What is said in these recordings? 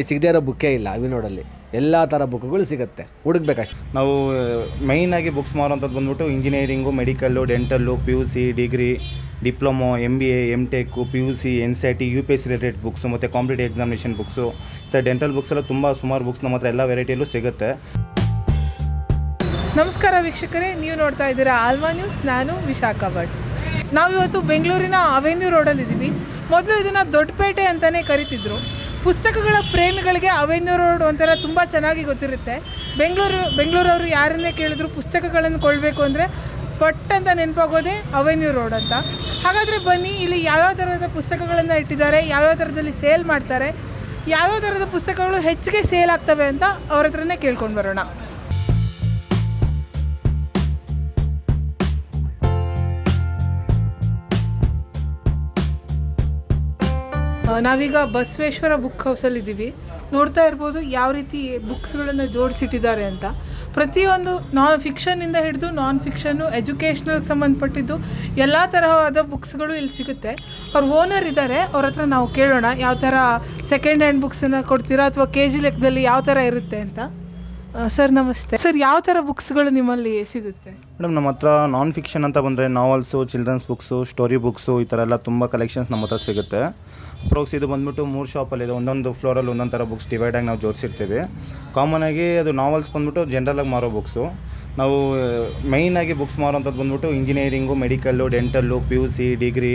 ಸಿಗದೇ ಇರೋ ಬುಕ್ಕೇ ಇಲ್ಲ ಅವಿನೋಡಲ್ಲಿ. ಎಲ್ಲ ಥರ ಬುಕ್ಗಳು ಸಿಗುತ್ತೆ, ಹುಡುಕ್ಬೇಕಷ್ಟೆ. ನಾವು ಮೈನಾಗಿ ಬುಕ್ಸ್ ಮಾರೋಂಥದ್ದು ಬಂದ್ಬಿಟ್ಟು engineering, medical, dental, PUC, degree, diploma, MBA, MTech, PUC, NCERT, UPSC related books ಮತ್ತು ಕಾಂಪಿಟೇಟಿವ್ ಎಕ್ಸಾಮಿನೇಷನ್ ಬುಕ್ಸು, ಮತ್ತು ಡೆಂಟಲ್ ಬುಕ್ಸ್ ಎಲ್ಲ ತುಂಬ ಸುಮಾರು ಬುಕ್ಸ್ ನಮ್ಮ ಹತ್ರ ಎಲ್ಲ ವೆರೈಟಿಯಲ್ಲೂ ಸಿಗುತ್ತೆ. ನಮಸ್ಕಾರ ವೀಕ್ಷಕರೇ, ನೀವು ನೋಡ್ತಾ ಇದ್ದೀರಾ ಆಲ್ವಾ ನ್ಯೂಸ್. ನಾನು ವಿಶಾಖಾ ಭಟ್. ನಾವಿವತ್ತು ಬೆಂಗಳೂರಿನ ಅವೆನ್ಯೂ ರೋಡಲ್ಲಿದ್ದೀವಿ. ಮೊದಲು ಇದನ್ನು ದೊಡ್ಡಪೇಟೆ ಅಂತಲೇ ಕರಿತಿದ್ರು. ಪುಸ್ತಕಗಳ ಪ್ರೇಮಿಗಳಿಗೆ ಅವೆನ್ಯೂ ರೋಡ್ ಒಂಥರ ತುಂಬ ಚೆನ್ನಾಗಿ ಗೊತ್ತಿರುತ್ತೆ. ಬೆಂಗಳೂರವರು ಯಾರನ್ನೇ ಕೇಳಿದ್ರು ಪುಸ್ತಕಗಳನ್ನು ಕೊಡಬೇಕು ಅಂದರೆ ಪಟ್ ಅಂತ ನೆನಪಾಗೋದೇ ಅವೆನ್ಯೂ ರೋಡ್ ಅಂತ. ಹಾಗಾದರೆ ಬನ್ನಿ, ಇಲ್ಲಿ ಯಾವ್ಯಾವ ಥರದ ಪುಸ್ತಕಗಳನ್ನು ಇಟ್ಟಿದ್ದಾರೆ, ಯಾವ್ಯಾವ ಥರದಲ್ಲಿ ಸೇಲ್ ಮಾಡ್ತಾರೆ, ಯಾವ್ಯಾವ ಥರದ ಪುಸ್ತಕಗಳು ಹೆಚ್ಚಿಗೆ ಸೇಲ್ ಆಗ್ತವೆ ಅಂತ ಅವ್ರ ಹತ್ರನೇ ಕೇಳ್ಕೊಂಡು ಬರೋಣ. ನಾವೀಗ ಬಸವೇಶ್ವರ ಬುಕ್ ಹೌಸಲ್ಲಿದ್ದೀವಿ. ನೋಡ್ತಾ ಇರ್ಬೋದು ಯಾವ ರೀತಿ ಬುಕ್ಸ್ಗಳನ್ನು ಜೋಡಿಸಿಟ್ಟಿದ್ದಾರೆ ಅಂತ. ಪ್ರತಿಯೊಂದು ಫಿಕ್ಷನ್ನಿಂದ ಹಿಡಿದು ನಾನ್ ಫಿಕ್ಷನ್ನು, ಎಜುಕೇಷ್ನಲ್ಗೆ ಸಂಬಂಧಪಟ್ಟಿದ್ದು ಎಲ್ಲ ತರಹದ ಬುಕ್ಸ್ಗಳು ಇಲ್ಲಿ ಸಿಗುತ್ತೆ. ಅವ್ರ ಓನರ್ ಇದ್ದಾರೆ, ಅವ್ರ ಹತ್ರ ನಾವು ಕೇಳೋಣ ಯಾವ ಥರ ಸೆಕೆಂಡ್ ಹ್ಯಾಂಡ್ ಬುಕ್ಸನ್ನು ಕೊಡ್ತೀರಾ ಅಥವಾ KG ಲೆಕ್ಕದಲ್ಲಿ ಯಾವ ಥರ ಇರುತ್ತೆ ಅಂತ. ಸರ್ ನಮಸ್ತೆ. ಸರ್, ಯಾವ ಥರ ಬುಕ್ಸ್ಗಳು ನಿಮ್ಮಲ್ಲಿ ಸಿಗುತ್ತೆ? ಮೇಡಮ್, ನಮ್ಮ ಹತ್ರ ನಾನ್ ಫಿಕ್ಷನ್ ಅಂತ ಬಂದರೆ ನಾವಲ್ಸು, ಚಿಲ್ಡ್ರನ್ಸ್ ಬುಕ್ಸು, ಸ್ಟೋರಿ ಬುಕ್ಸು, ಈ ಥರ ಎಲ್ಲ ತುಂಬ ಕಲೆಕ್ಷನ್ಸ್ ನಮ್ಮ ಹತ್ರ ಸಿಗುತ್ತೆ. ಅಪ್ರೋಕ್ಸ್ ಇದು ಬಂದ್ಬಿಟ್ಟು 3 ಶಾಪಲ್ಲಿದೆ. ಒಂದೊಂದು ಫ್ಲೋರಲ್ಲಿ ಒಂದೊಂದು ಥರ ಬುಕ್ಸ್ ಡಿವೈಡಾಗಿ ನಾವು ಜೋಡಿಸಿರ್ತೀವಿ. ಕಾಮನಾಗಿ ಅದು ನಾವಲ್ಸ್ ಬಂದ್ಬಿಟ್ಟು ಜನರಲಾಗಿ ಮಾರೋ ಬುಕ್ಸು. ನಾವು ಮೈನಾಗಿ ಬುಕ್ಸ್ ಮಾರೋಂಥದ್ದು ಬಂದ್ಬಿಟ್ಟು engineering, medical, dental, PUC, degree,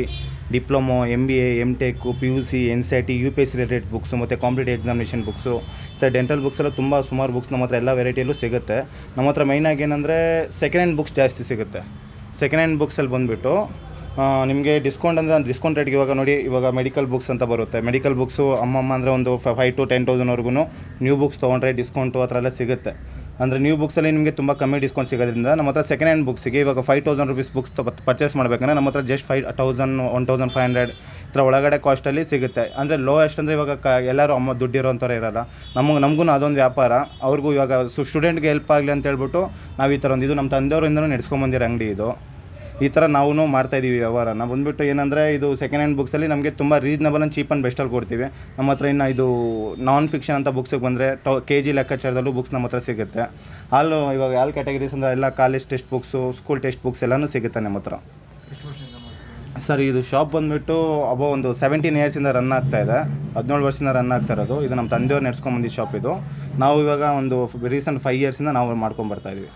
diploma, MBA, MTech, PUC, NCERT, UPSC related books ಮತ್ತು ಕಾಂಪಿಟೇಟಿವ್ ಎಕ್ಸಾಮಿನೇಷನ್ ಬುಕ್ಸು, ಮತ್ತು ಡೆಂಟಲ್ ಬುಕ್ಸ್ ಎಲ್ಲ ತುಂಬ ಸುಮಾರು ಬುಕ್ಸ್ ನಮ್ಮ ಹತ್ರ ಎಲ್ಲ ವೆರೈಟಿಯಲ್ಲೂ ಸಿಗುತ್ತೆ. ನಮ್ಮ ಹತ್ರ ಮೈನಾಗಿ ಏನಂದರೆ ಸೆಕೆಂಡ್ ಹ್ಯಾಂಡ್ ಬುಕ್ಸ್ ಜಾಸ್ತಿ ಸಿಗುತ್ತೆ. ಸೆಕೆಂಡ್ ಹ್ಯಾಂಡ್ ಬುಕ್ಸಲ್ಲಿ ಬಂದುಬಿಟ್ಟು ನಿಮಗೆ ಡಿಸ್ಕೌಂಟ್ ಅಂದರೆ ಡಿಸ್ಕೌಂಟ್ ರೇಟ್ಗೆ ಇವಾಗ ನೋಡಿ, ಇವಾಗ ಮೆಡಿಕಲ್ ಬುಕ್ಸ್ ಅಂತ ಬರುತ್ತೆ. ಮೆಡಿಕಲ್ ಬುಕ್ಸು ಅಮ್ಮಮ್ಮ ಅಂದರೆ ಒಂದು 5,000 to 10,000ವರೆಗೂ ನ್ಯೂ ಬುಕ್ಸ್ ತೊಗೊಂಡ್ರೆ ಡಿಸ್ಕೌಂಟು ಆ ಥರ ಎಲ್ಲ ಸಿಗುತ್ತೆ. ಅಂದರೆ ನ್ಯೂ ಬುಕ್ಸಲ್ಲಿ ನಿಮಗೆ ತುಂಬ ಕಮ್ಮಿ ಡಿಸ್ಕೌಂಟ್ ಸಿಗೋದ್ರಿಂದ ನಮ್ಮ ಹತ್ರ ಸೆಕೆಂಡ್ ಹ್ಯಾಂಡ್ ಬುಕ್ಸಿಗೆ ಇವಾಗ 5,000 rupees ಬುಕ್ಸ್ ಪರ್ಚೇಸ್ ಮಾಡಬೇಕಂದ್ರೆ ನಮ್ಮ ಹತ್ರ ಜಸ್ಟ್ 5,000, 1,500 ಈ ಥರ ಒಳಗಡೆ ಕಾಸ್ಟಲ್ಲಿ ಸಿಗುತ್ತೆ. ಅಂದರೆ ಲೋಯೆಸ್ಟ್ ಅಂದರೆ ಇವಾಗ ಎಲ್ಲರೂ ದುಡ್ಡಿರೋಂಥವ್ರು ಇರೋಲ್ಲ. ನಮಗೂ ಅದೊಂದು ವ್ಯಾಪಾರ, ಅವ್ರಿಗೂ ಇವಾಗ ಸ್ಟೂಡೆಂಟ್ಗೆ ಹೆಲ್ಪ್ ಆಗಲಿ ಅಂತ ಹೇಳ್ಬಿಟ್ಟು ನಾವು ಈ ಥರ ಇದು ನಮ್ಮ ತಂದೆಯವರಿಂದನೂ ನಡೆಸ್ಕೊಂಬಂದಿರೋ ಅಂಗಡಿ ಇದು. ಈ ಥರ ನಾವು ಮಾಡ್ತಾಯಿದ್ದೀವಿ ವ್ಯವಹಾರನ. ಬಂದುಬಿಟ್ಟು ಏನಂದರೆ ಇದು ಸೆಕೆಂಡ್ ಹ್ಯಾಂಡ್ ಬುಕ್ಸಲ್ಲಿ ನಮಗೆ ತುಂಬ ರೀಸನಬಲ್ ಆ್ಯಂಡ್ ಚೀಪ್ ಆ್ಯಂಡ್ ಬೆಸ್ಟಲ್ಲಿ ಕೊಡ್ತೀವಿ. ನಮ್ಮ ಹತ್ರ ಇನ್ನು ಇದು ನಾನ್ ಫಿಕ್ಷನ್ ಅಂತ ಬುಕ್ಸಿಗೆ ಬಂದರೆ KG ಲೆಕ್ಕಾಚಾರದಲ್ಲೂ ಬುಕ್ಸ್ ನಮ್ಮ ಹತ್ರ ಸಿಗುತ್ತೆ. ಇವಾಗ ಆಲ್ ಕ್ಯಾಟಗರೀಸ್ ಅಂದರೆ ಎಲ್ಲ college text books, school text books ಎಲ್ಲನೂ ಸಿಗುತ್ತೆ ನಮ್ಮ ಹತ್ರ. ಸರ್, ಇದು ಶಾಪ್ ಬಂದುಬಿಟ್ಟು ಒಂದು 17 yearsಯಿಂದ ರನ್ ಆಗ್ತಾಯಿದೆ. 17 ವರ್ಷದಿಂದ ರನ್ ಆಗ್ತಾ ಇರೋದು. ಇದು ನಮ್ಮ ತಂದೆಯವ್ರು ನಡೆಸ್ಕೊಂಬಂದಿದ್ದು ಶಾಪ್ ಇದು. ನಾವು ಇವಾಗ ಒಂದು ರೀಸೆಂಟ್ 5 yearsಯಿಂದ ನಾವು ಮಾಡ್ಕೊಂಬರ್ತಾಯಿದ್ವಿ.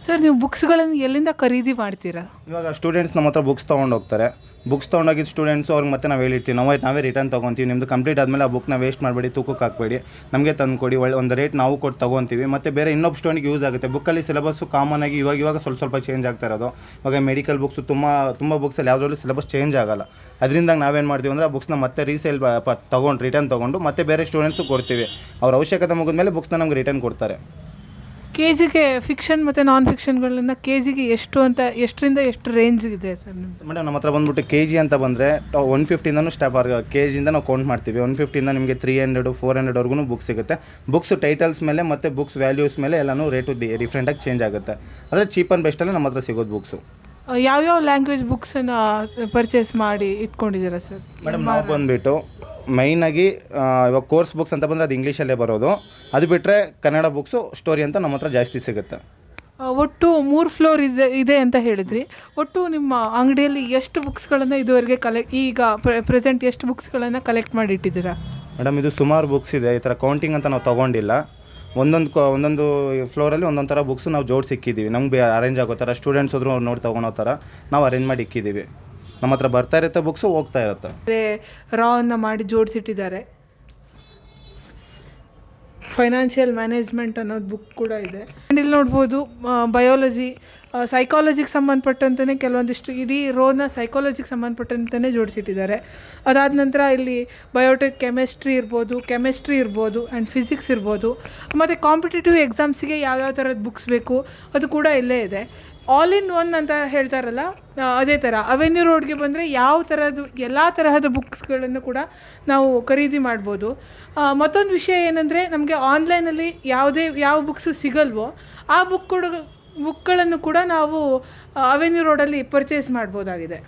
ಸರ್, ನೀವು ಬುಕ್ಸ್ಗಳನ್ನು ಎಲ್ಲಿಂದ ಖರೀದಿ ಮಾಡ್ತೀರಾ? ಇವಾಗ ಸ್ಟೂಡೆಂಟ್ಸ್ ನಮ್ಮ ಹತ್ರ ಬುಕ್ಸ್ ತೊಗೊಂಡು ಹೋಗ್ತಾರೆ. ಬುಕ್ಸ್ ತೊಗೊಂಡೋಗಿದ್ದು ಸ್ಟೂಡೆಂಟ್ಸು ಅವ್ರಿಗೆ ಮತ್ತೆ ನಾವು ಹೇಳಿರ್ತೀವಿ, ನಾವೇ ರಿಟರ್ನ್ ತೊಗೊತೀವಿ. ನಿಮ್ಮದು ಕಂಪ್ಲೀಟ್ ಆದಮೇಲೆ ಆ ಬುಕ್ನ ವೇಸ್ಟ್ ಮಾಡಬೇಡಿ, ತೂಕಕ್ಕೆ ಹಾಕಬೇಡಿ, ನಮಗೆ ತಂದು ಕೊಡಿ, ಒಂದು ರೇಟ್ ನಾವು ಕೊಟ್ಟು ತೊಗೊತೀವಿ. ಮತ್ತು ಬೇರೆ ಇನ್ನೊಬ್ಬ ಸ್ಟೂಡೆಂಟ್ಗೆ ಯೂಸ್ ಆಗುತ್ತೆ. ಬುಕ್ಕಲ್ಲಿ ಸಿಲೆಬಸ್ಸು ಕಾಮನಾಗಿ ಇವಾಗ ಸ್ವಲ್ಪ ಚೇಂಜ್ ಆಗ್ತಾ ಇರೋದು. ಇವಾಗ ಮೆಡಿಕಲ್ ಬುಕ್ಸು ತುಂಬ ಬುಕ್ಸಲ್ಲಿ ಯಾವುದ್ರಲ್ಲೂ ಸಿಲೆಬಸ್ ಚೇಂಜ್ ಆಗೋಲ್ಲ. ಅದರಿಂದ ನಾವೇನು ಮಾಡ್ತೀವಿ ಅಂದರೆ ಆ ಬುಕ್ಸ್ನ ಮತ್ತೆ ರೀಸೇಲ್ ರಿಟರ್ನ್ ತೊಗೊಂಡು ಮತ್ತೆ ಬೇರೆ ಸ್ಟೂಡೆಂಟ್ಸು ಕೊಡ್ತೀವಿ. ಅವ್ರ ಅವಶ್ಯಕತೆ ಮುಗಿದ್ಮೇಲೆ ಬುಕ್ಸ್ನ ನಮ್ಗೆ ರಿಟರ್ನ್ ಕೊಡ್ತಾರೆ. KGಗೆ ಫಿಕ್ಷನ್ ಮತ್ತು ನಾನ್ ಫಿಕ್ಷನ್ಗಳನ್ನ KGಗೆ ಎಷ್ಟರಿಂದ ಎಷ್ಟು ರೇಂಜ್ ಇದೆ ಸರ್? ಮೇಡಮ್, ನಮ್ಮ ಹತ್ರ ಬಂದುಬಿಟ್ಟು KG ಅಂತ ಬಂದರೆ 150ಇಂದನೂ KGಯಿಂದ ನಾವು ಕೌಂಟ್ ಮಾಡ್ತೀವಿ. 150ಇಂದ ನಿಮಗೆ 300, 400ವರೆಗೂ ಬುಕ್ಸ್ ಸಿಗುತ್ತೆ. ಬುಕ್ಸ್ ಟೈಟಲ್ಸ್ ಮೇಲೆ ಮತ್ತು ಬುಕ್ಸ್ ವ್ಯಾಲ್ಯೂಸ್ ಮೇಲೆ ಎಲ್ಲನೂ ರೇಟು ಡಿಫ್ರೆಂಟಾಗಿ ಚೇಂಜ್ ಆಗುತ್ತೆ. ಅಂದರೆ ಚೀಪ್ ಆ್ಯಂಡ್ ಬೆಸ್ಟಲ್ಲಿ ನಮ್ಮ ಹತ್ರ ಸಿಗೋದು ಬುಕ್ಸು. ಯಾವ್ಯಾವ ಲ್ಯಾಂಗ್ವೇಜ್ ಬುಕ್ಸನ್ನು ಪರ್ಚೇಸ್ ಮಾಡಿ ಇಟ್ಕೊಂಡಿದ್ದೀರಾ ಸರ್? ಮೇಡಮ್, ನಾವು ಬಂದುಬಿಟ್ಟು ಮೈನಾಗಿ ಇವಾಗ ಕೋರ್ಸ್ ಬುಕ್ಸ್ ಅಂತ ಬಂದರೆ ಅದು ಇಂಗ್ಲೀಷಲ್ಲೇ ಬರೋದು. ಅದು ಬಿಟ್ಟರೆ ಕನ್ನಡ ಬುಕ್ಸು, ಸ್ಟೋರಿ ಅಂತ ನಮ್ಮ ಹತ್ರ ಜಾಸ್ತಿ ಸಿಗುತ್ತೆ. ಒಟ್ಟು 3 ಫ್ಲೋರ್ ಇದೆ ಅಂತ ಹೇಳಿದ್ರಿ. ಒಟ್ಟು ನಿಮ್ಮ ಅಂಗಡಿಯಲ್ಲಿ ಎಷ್ಟು ಬುಕ್ಸ್ಗಳನ್ನು ಇದುವರೆಗೆ ಈಗ ಪ್ರೆಸೆಂಟ್ ಎಷ್ಟು ಬುಕ್ಸ್ಗಳನ್ನು ಕಲೆಕ್ಟ್ ಮಾಡಿ ಇಟ್ಟಿದ್ದೀರಾ? ಮೇಡಮ್, ಇದು ಸುಮಾರು ಬುಕ್ಸ್ ಇದೆ. ಈ ಥರ ಕೌಂಟಿಂಗ್ ಅಂತ ನಾವು ತೊಗೊಂಡಿಲ್ಲ. ಒಂದೊಂದು ಫ್ಲೋರಲ್ಲಿ ಒಂದೊಂದು ಥರ ಬುಕ್ಸು ನಾವು ಜೋಡಿಸಿ ಇಕ್ಕಿದ್ದೀವಿ. ನಮ್ಗೆ ಅರೇಂಜ್ ಆಗೋ ಥರ ಸ್ಟೂಡೆಂಟ್ಸ್ ಹೋದ್ರು ನೋಡಿ ತೊಗೊಳೋ ಥರ ನಾವು ಅರೇಂಜ್ ಮಾಡಿ ಇಕ್ಕಿದ್ದೀವಿ. ನಮ್ಮ ಹತ್ರ ಬರ್ತಾ ಇರುತ್ತೆ ಬುಕ್ಸು, ಹೋಗ್ತಾ ಇರುತ್ತೆ. ರಾವನ್ನು ಮಾಡಿ ಜೋಡಿಸಿಟ್ಟಿದ್ದಾರೆ. ಫೈನಾನ್ಷಿಯಲ್ ಮ್ಯಾನೇಜ್ಮೆಂಟ್ ಅನ್ನೋದು ಬುಕ್ ಕೂಡ ಇದೆ. ಆ್ಯಂಡ್ ಇಲ್ಲಿ ನೋಡ್ಬೋದು ಬಯಾಲಜಿ, ಸೈಕಾಲಜಿಗೆ ಸಂಬಂಧಪಟ್ಟಂತೆ ಕೆಲವೊಂದಿಷ್ಟು ಇಡೀ ರೋನ ಸೈಕಾಲಜಿಗೆ ಸಂಬಂಧಪಟ್ಟಂತೆ ಜೋಡಿಸಿಟ್ಟಿದ್ದಾರೆ. ಅದಾದ ನಂತರ ಇಲ್ಲಿ ಬಯೋಟೆಕ್ ಕೆಮಿಸ್ಟ್ರಿ ಇರ್ಬೋದು ಆ್ಯಂಡ್ ಫಿಸಿಕ್ಸ್ ಇರ್ಬೋದು. ಮತ್ತು ಕಾಂಪಿಟೇಟಿವ್ ಎಕ್ಸಾಮ್ಸಿಗೆ ಯಾವ್ಯಾವ ಥರದ ಬುಕ್ಸ್ ಬೇಕು ಅದು ಕೂಡ ಇಲ್ಲೇ ಇದೆ. ಆಲ್ ಇನ್ ಒನ್ ಅಂತ ಹೇಳ್ತಾರಲ್ಲ, ಅದೇ ಥರ ಅವೆನ್ಯೂ ರೋಡ್ಗೆ ಬಂದರೆ ಎಲ್ಲ ತರಹದ ಬುಕ್ಸ್ಗಳನ್ನು ಕೂಡ ನಾವು ಖರೀದಿ ಮಾಡ್ಬೋದು. ಮತ್ತೊಂದು ವಿಷಯ ಏನಂದರೆ, ನಮಗೆ ಆನ್ಲೈನಲ್ಲಿ ಯಾವ ಬುಕ್ಸು ಸಿಗಲ್ವೋ ಆ ಬುಕ್ಗಳನ್ನು ಕೂಡ ನಾವು ಅವೆನ್ಯೂ ರೋಡಲ್ಲಿ ಪರ್ಚೇಸ್ ಮಾಡ್ಬೋದಾಗಿದೆ.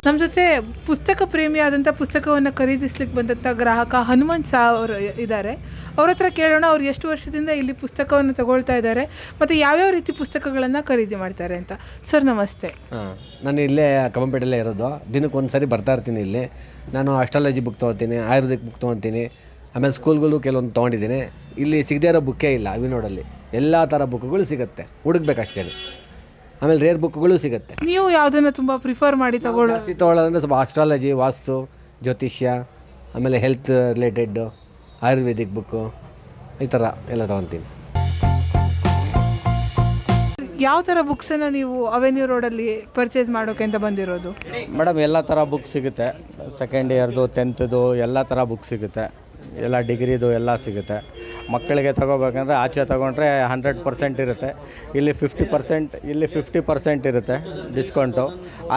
ನಮ್ಮ ಜೊತೆ ಪುಸ್ತಕ ಪ್ರೇಮಿಯಾದಂಥ ಪುಸ್ತಕವನ್ನು ಖರೀದಿಸ್ಲಿಕ್ಕೆ ಬಂದಂಥ ಗ್ರಾಹಕ ಹನುಮಂತ್ ಸಾ ಅವರು ಇದ್ದಾರೆ. ಅವ್ರ ಹತ್ರ ಕೇಳೋಣ ಅವ್ರು ಎಷ್ಟು ವರ್ಷದಿಂದ ಇಲ್ಲಿ ಪುಸ್ತಕವನ್ನು ತಗೊಳ್ತಾ ಇದ್ದಾರೆ ಮತ್ತು ಯಾವ್ಯಾವ ರೀತಿ ಪುಸ್ತಕಗಳನ್ನು ಖರೀದಿ ಮಾಡ್ತಾರೆ ಅಂತ. ಸರ್ ನಮಸ್ತೆ. ಹಾಂ, ನಾನು ಇಲ್ಲೇ ಕಮ್ಮಪೇಟೆಲ್ಲೇ ಇರೋದು. ದಿನಕ್ಕೆ ಒಂದು ಸಾರಿ ಬರ್ತಾ ಇರ್ತೀನಿ ಇಲ್ಲಿ. ನಾನು ಅಸ್ಟ್ರಾಲಜಿ ಬುಕ್ ತೊಗೊತೀನಿ, ಆಯುರ್ವೇದಿಕ್ ಬುಕ್ ತೊಗೊತೀನಿ, ಆಮೇಲೆ ಸ್ಕೂಲ್ಗಳು ಕೆಲವೊಂದು ತೊಗೊಂಡಿದ್ದೀನಿ. ಇಲ್ಲಿ ಸಿಗದೇ ಇರೋ ಬುಕ್ಕೇ ಇಲ್ಲ. ಅವಿನೋಡಲ್ಲಿ ಎಲ್ಲ ಥರ ಬುಕ್ಗಳು ಸಿಗುತ್ತೆ, ಹುಡುಕ್ಬೇಕಷ್ಟೇ. ಆಮೇಲೆ ರೇರ್ ಬುಕ್ಗಳು ಸಿಗುತ್ತೆ. ನೀವು ಯಾವುದನ್ನು ತುಂಬ ಪ್ರಿಫರ್ ಮಾಡಿ ಜಾಸ್ತಿ ತೊಗೊಳ್ಳೋದಂದ್ರೆ ಸ್ವಲ್ಪ ಅಸ್ಟ್ರಾಲಜಿ, ವಾಸ್ತು, ಜ್ಯೋತಿಷ್ಯ, ಆಮೇಲೆ ಹೆಲ್ತ್ ರಿಲೇಟೆಡ್ಡು, ಆಯುರ್ವೇದಿಕ್ ಬುಕ್ಕು, ಈ ಥರ ಎಲ್ಲ ತೊಗೊತೀನಿ. ಯಾವ ಥರ ಬುಕ್ಸನ್ನು ನೀವು ಅವೆನ್ಯೂ ರೋಡಲ್ಲಿ ಪರ್ಚೇಸ್ ಮಾಡೋಕೆ ಅಂತ ಬಂದಿರೋದು? ಮೇಡಮ್ ಎಲ್ಲ ಥರ ಬುಕ್ ಸಿಗುತ್ತೆ. ಸೆಕೆಂಡ್ ಇಯರ್ದು, 10th ಎಲ್ಲ ಥರ ಬುಕ್ ಸಿಗುತ್ತೆ. ಎಲ್ಲ ಡಿಗ್ರಿದು ಎಲ್ಲ ಸಿಗುತ್ತೆ. ಮಕ್ಕಳಿಗೆ ತಗೋಬೇಕಂದ್ರೆ ಆಚೆ ತೊಗೊಂಡ್ರೆ 100% ಇರುತ್ತೆ. ಇಲ್ಲಿ 50% ಇರುತ್ತೆ ಡಿಸ್ಕೌಂಟು.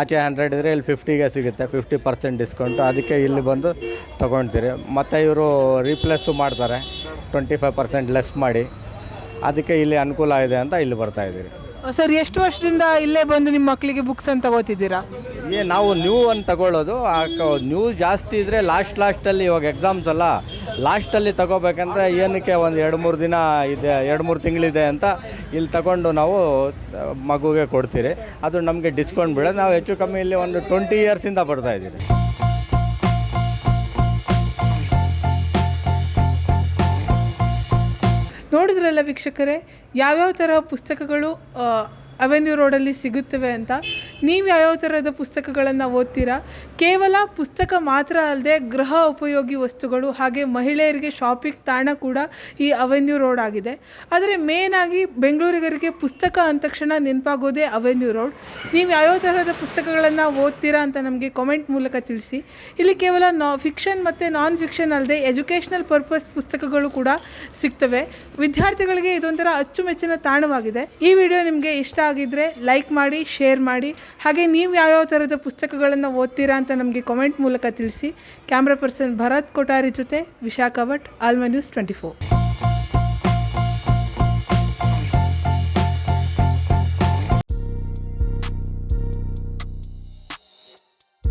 ಆಚೆ 100 ಇದ್ದರೆ ಇಲ್ಲಿ 50ಗೆ ಸಿಗುತ್ತೆ, 50% ಡಿಸ್ಕೌಂಟು. ಅದಕ್ಕೆ ಇಲ್ಲಿ ಬಂದು ತೊಗೊಳ್ತೀರಿ. ಮತ್ತು ಇವರು ರೀಪ್ಲೇಸು ಮಾಡ್ತಾರೆ 25% ಲೆಸ್ ಮಾಡಿ. ಅದಕ್ಕೆ ಇಲ್ಲಿ ಅನುಕೂಲ ಇದೆ ಅಂತ ಇಲ್ಲಿ ಬರ್ತಾಯಿದ್ದೀರಿ. ಸರ್ ಎಷ್ಟು ವರ್ಷದಿಂದ ಇಲ್ಲೇ ಬಂದು ನಿಮ್ಮ ಮಕ್ಕಳಿಗೆ ಬುಕ್ಸ್ ಅಂತ ತಗೋತಿದ್ದೀರಾ? ನಾವು ನ್ಯೂ ಅಂತ ತಗೊಳ್ಳೋದು. ನ್ಯೂ ಜಾಸ್ತಿ ಇದ್ದರೆ ಲಾಸ್ಟಲ್ಲಿ ಇವಾಗ ಎಕ್ಸಾಮ್ಸ್ ಅಲ್ಲ, ಲಾಸ್ಟಲ್ಲಿ ತಗೋಬೇಕಂದ್ರೆ ಏನಕ್ಕೆ ಒಂದು 2-3 ದಿನ ಇದೆ, 2-3 ತಿಂಗಳಿದೆ ಅಂತ ಇಲ್ಲಿ ತಗೊಂಡು ನಾವು ಮಗುಗೆ ಕೊಡ್ತೀರಿ. ಅದು ನಮಗೆ ಡಿಸ್ಕೌಂಟ್ ಬೀಳೋದು. ನಾವು ಹೆಚ್ಚು ಕಮ್ಮಿ ಇಲ್ಲಿ ಒಂದು 20 ಇಯರ್ಸಿಂದ ಬರ್ತಾಯಿದ್ದೀರಿ. ನೋಡಿದ್ರಲ್ಲ ವೀಕ್ಷಕರೇ, ಯಾವ್ಯಾವ ಥರ ಪುಸ್ತಕಗಳು ಅವೆನ್ಯೂ ರೋಡಲ್ಲಿ ಸಿಗುತ್ತವೆ ಅಂತ. ನೀವು ಯಾವ್ಯಾವ ಥರದ ಪುಸ್ತಕಗಳನ್ನು ಓದ್ತೀರಾ? ಕೇವಲ ಪುಸ್ತಕ ಮಾತ್ರ ಅಲ್ಲದೆ ಗೃಹ ಉಪಯೋಗಿ ವಸ್ತುಗಳು ಹಾಗೆ ಮಹಿಳೆಯರಿಗೆ ಶಾಪಿಂಗ್ ತಾಣ ಕೂಡ ಈ ಅವೆನ್ಯೂ ರೋಡ್ ಆಗಿದೆ. ಆದರೆ ಮೇನಾಗಿ ಬೆಂಗಳೂರಿಗರಿಗೆ ಪುಸ್ತಕ ಅಂದ ತಕ್ಷಣ ನೆನಪಾಗೋದೇ ಅವೆನ್ಯೂ ರೋಡ್. ನೀವು ಯಾವ್ಯಾವ ಥರದ ಪುಸ್ತಕಗಳನ್ನು ಓದ್ತೀರಾ ಅಂತ ನಮಗೆ ಕಾಮೆಂಟ್ ಮೂಲಕ ತಿಳಿಸಿ. ಇಲ್ಲಿ ಕೇವಲ ಫಿಕ್ಷನ್ ಮತ್ತು ನಾನ್ ಫಿಕ್ಷನ್ ಅಲ್ಲದೆ ಎಜುಕೇಷ್ನಲ್ ಪರ್ಪಸ್ ಪುಸ್ತಕಗಳು ಕೂಡ ಸಿಗ್ತವೆ. ವಿದ್ಯಾರ್ಥಿಗಳಿಗೆ ಇದೊಂಥರ ಅಚ್ಚುಮೆಚ್ಚಿನ ತಾಣವಾಗಿದೆ. ಈ ವಿಡಿಯೋ ನಿಮಗೆ ಇಷ್ಟ ಆಗಿದ್ರೆ ಲೈಕ್ ಮಾಡಿ, ಶೇರ್ ಮಾಡಿ. ಹಾಗೆ ನೀವು ಯಾವ್ಯಾವ ಥರದ ಪುಸ್ತಕಗಳನ್ನು ಓದ್ತೀರಾ ಅಂತ ನಮಗೆ ಕಾಮೆಂಟ್ ಮೂಲಕ ತಿಳಿಸಿ. ಕ್ಯಾಮ್ರಾ ಪರ್ಸನ್ ಭರತ್ ಕೊಠಾರಿ ಜೊತೆ ವಿಶಾಖ ಭಟ್, ಆಲ್ಮಾ ನ್ಯೂಸ್ 24.